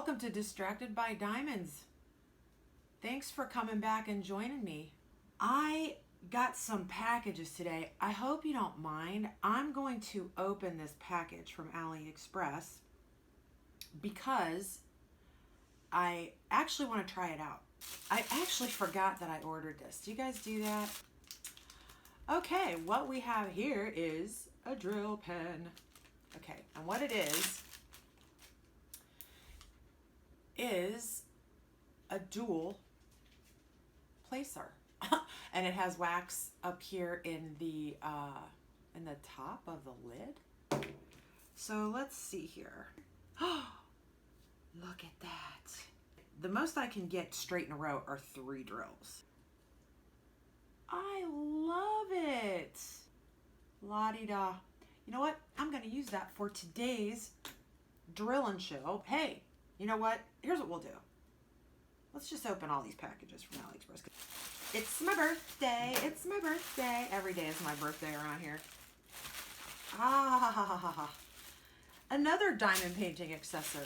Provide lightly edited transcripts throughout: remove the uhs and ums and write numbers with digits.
Welcome to Distracted by Diamonds. Thanks for coming back and joining me. I got some packages today. I hope you don't mind. I'm going to open this package from AliExpress because I actually want to try it out. I actually forgot that I ordered this. Do you guys do that? Okay, what we have here is a drill pen. Okay, and what it is a dual placer. And it has wax up here in the top of the lid. So let's see here. Look at that. The most I can get straight in a row are 3 drills. I love it. La-di-da. You know what? I'm going to use that for today's drill and show. Hey, you know what? Here's what we'll do. Let's just open all these packages from AliExpress. It's my birthday. It's my birthday. Every day is my birthday around here. Another diamond painting accessory.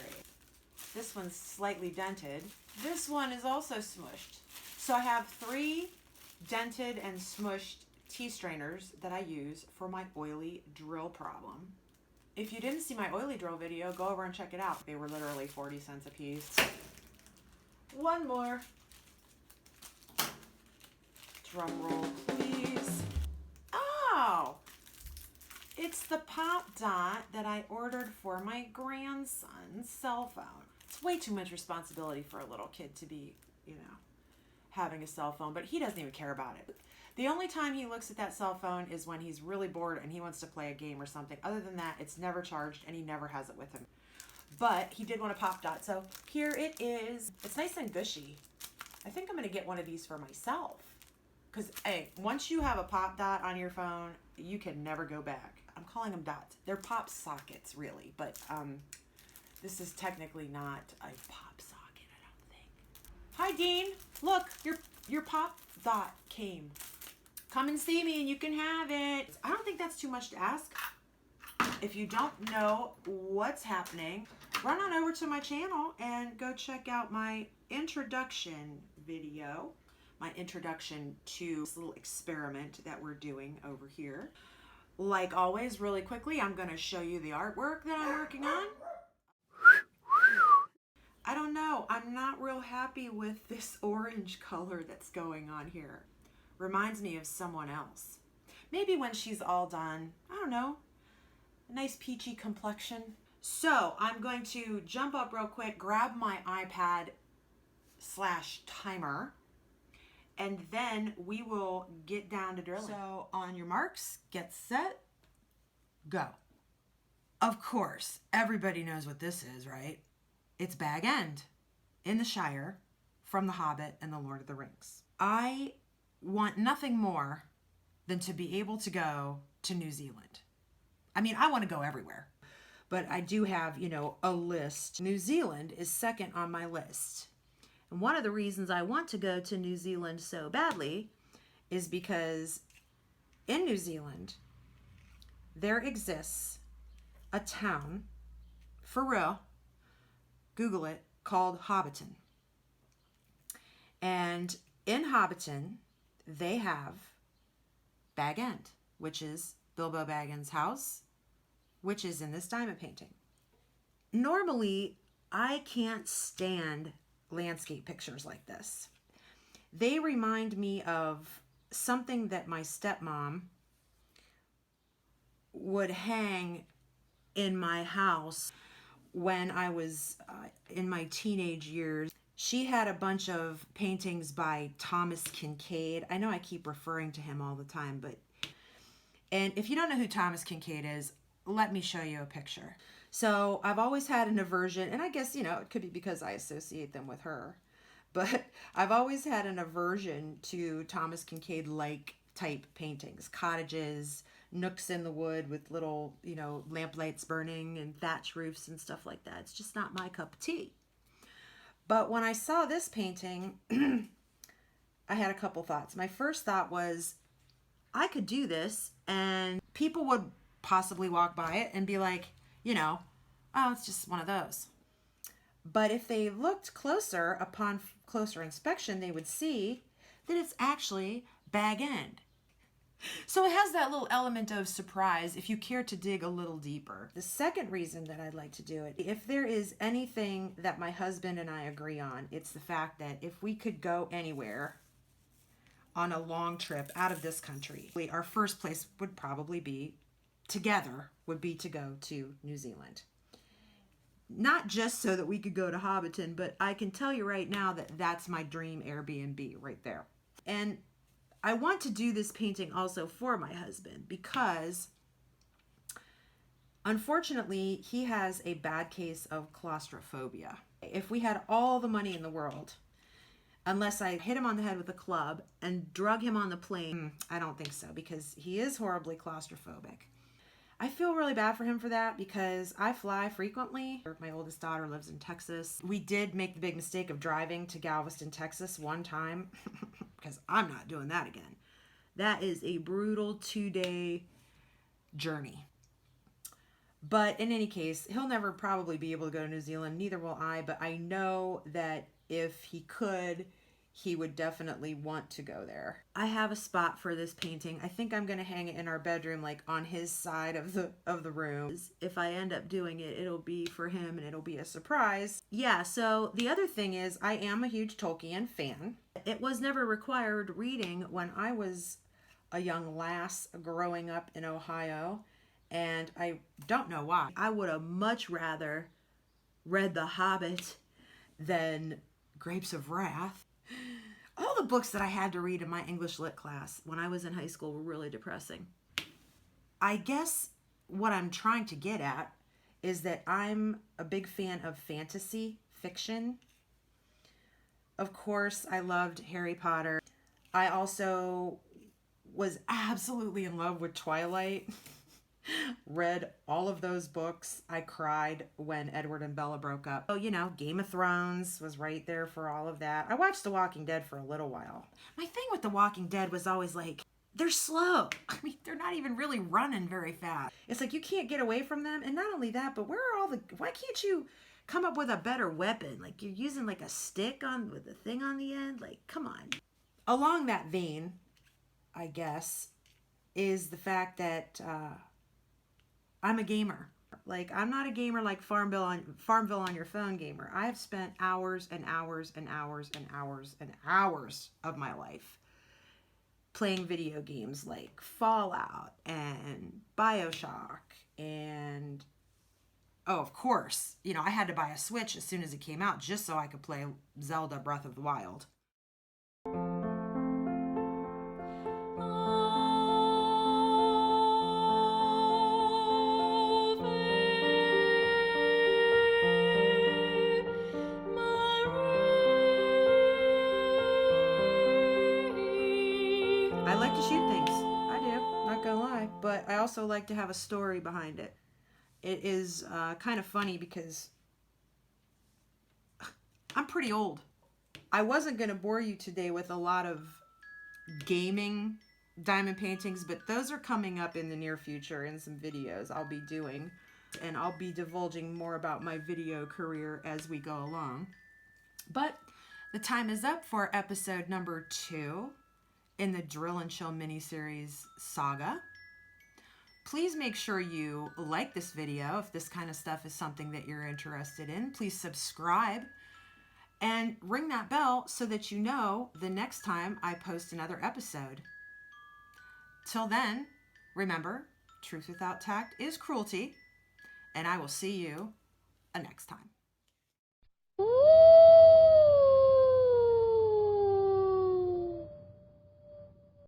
This one's slightly dented. This one is also smushed. So I have 3 dented and smushed tea strainers that I use for my oily drill problem. If you didn't see my oily drill video, go over and check it out. They were literally 40 cents a piece. One more. Drum roll, please. Oh, it's the pop dot that I ordered for my grandson's cell phone. It's way too much responsibility for a little kid to be, having a cell phone, but he doesn't even care about it. The only time he looks at that cell phone is when he's really bored and he wants to play a game or something. Other than that, it's never charged and he never has it with him. But he did want a pop dot, so here it is. It's nice and gushy. I think I'm gonna get one of these for myself. Because, hey, once you have a pop dot on your phone, you can never go back. I'm calling them dots. They're pop sockets, really, but this is technically not a pop socket, I don't think. Hi, Dean. Look, your pop dot came. Come and see me and you can have it. I don't think that's too much to ask. If you don't know what's happening, run on over to my channel and go check out my introduction video. My introduction to this little experiment that we're doing over here. Like always, really quickly, I'm going to show you the artwork that I'm working on. I don't know, I'm not real happy with this orange color that's going on here. Reminds me of someone else. Maybe when she's all done, I don't know, a nice peachy complexion. So I'm going to jump up real quick, grab my iPad/timer, and then we will get down to drilling. So on your marks, get set, go. Of course, everybody knows what this is, right? It's Bag End in the Shire from The Hobbit and The Lord of the Rings. I want nothing more than to be able to go to New Zealand. I mean, I want to go everywhere, but I do have, a list. New Zealand is second on my list. And one of the reasons I want to go to New Zealand so badly is because in New Zealand, there exists a town, for real, Google it, called Hobbiton. And in Hobbiton, they have Bag End, which is Bilbo Baggins' house, which is in this diamond painting. Normally, I can't stand landscape pictures like this. They remind me of something that my stepmom would hang in my house when I was in my teenage years. She had a bunch of paintings by Thomas Kincaid. I know I keep referring to him all the time, and if you don't know who Thomas Kincaid is, let me show you a picture. So I've always had an aversion, and I guess, it could be because I associate them with her, but I've always had an aversion to Thomas Kincaid-like type paintings, cottages, nooks in the wood with little, lamp lights burning and thatch roofs and stuff like that. It's just not my cup of tea. But when I saw this painting, I had a couple thoughts. My first thought was, I could do this and people would possibly walk by it and be like, oh, it's just one of those. But if they looked closer, upon closer inspection, they would see that it's actually bag end. So it has that little element of surprise if you care to dig a little deeper. The second reason that I'd like to do it, if there is anything that my husband and I agree on, it's the fact that if we could go anywhere on a long trip out of this country, our first place would probably be together, would be to go to New Zealand. Not just so that we could go to Hobbiton, but I can tell you right now that that's my dream Airbnb right there. And I want to do this painting also for my husband because unfortunately he has a bad case of claustrophobia. If we had all the money in the world, unless I hit him on the head with a club and drug him on the plane, I don't think so, because he is horribly claustrophobic. I feel really bad for him for that because I fly frequently. My oldest daughter lives in Texas. We did make the big mistake of driving to Galveston, Texas one time because I'm not doing that again. That is a brutal 2-day journey. But in any case, he'll never probably be able to go to New Zealand. Neither will I, but I know that if he could, he would definitely want to go there. I have a spot for this painting. I think I'm going to hang it in our bedroom, like on his side of the room. If I end up doing it, it'll be for him and it'll be a surprise. Yeah, so the other thing is I am a huge Tolkien fan. It was never required reading when I was a young lass growing up in Ohio, and I don't know why. I would have much rather read The Hobbit than Grapes of Wrath. All the books that I had to read in my English lit class when I was in high school were really depressing. I guess what I'm trying to get at is that I'm a big fan of fantasy fiction. Of course, I loved Harry Potter. I also was absolutely in love with Twilight. Read all of those books. I cried when Edward and Bella broke up. Oh, Game of Thrones was right there for all of that. I watched The Walking Dead for a little while. My thing with The Walking Dead was always like, they're slow. I mean, they're not even really running very fast. It's like you can't get away from them. And not only that, but why can't you come up with a better weapon? Like you're using like a stick with a thing on the end. Like, come on. Along that vein, I guess, is the fact that I'm a gamer. Like, I'm not a gamer like Farmville on your phone gamer. I've spent hours and hours and hours and hours and hours of my life playing video games like Fallout and BioShock and, oh, of course, I had to buy a Switch as soon as it came out just so I could play Zelda Breath of the Wild. I like to shoot things. I do, not gonna lie. But I also like to have a story behind it. It is kind of funny because I'm pretty old. I wasn't gonna bore you today with a lot of gaming diamond paintings, but those are coming up in the near future in some videos I'll be doing. And I'll be divulging more about my video career as we go along. But the time is up for episode number 2 in the Drill and Chill miniseries saga. Please make sure you like this video if this kind of stuff is something that you're interested in. Please subscribe and ring that bell so that you know the next time I post another episode. Till then, remember, truth without tact is cruelty, and I will see you next time.